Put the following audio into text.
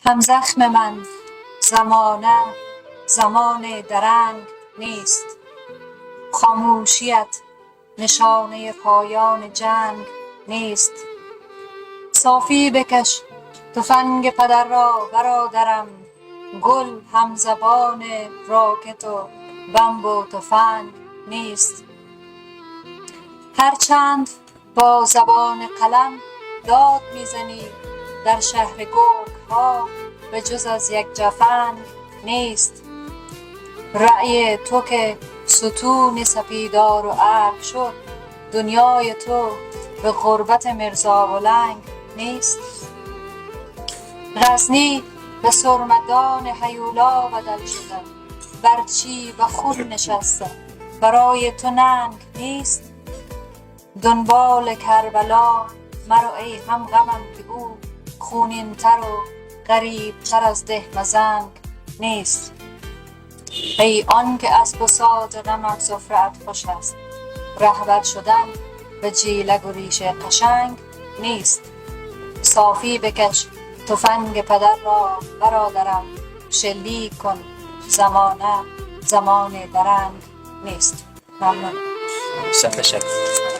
هم زخم من زمانه زمان درنگ نیست، خاموشیت نشانه پایان جنگ نیست. صافی بکش تفنگ پدر را برادرم، گل همزبان راکت و بمب و تفنگ نیست. هرچند با زبان قلم داد میزنی در شهر گرگ ها، به جز از یک جفنگ نیست. رأی تو که ستون سپیدار و ابر شد، دنیای تو به غربت مرزا و لنگ نیست. غزنی به سرمدان هیولا بدل شده، برچی و خون نشسته، برای تو ننگ نیست. دنبال کربلا مرو ای هم غمم که او خونین تر و غریب تر از ده مزنگ نیست. ای آن که از بساط غمت سفره‌ات خوش است، رهبر شدن به جیلگ و ریش قشنگ نیست. صافی بکش تفنگ پدر را برادرم، شلیک کن زمانه زمان درنگ نیست. ممنون. تشکر.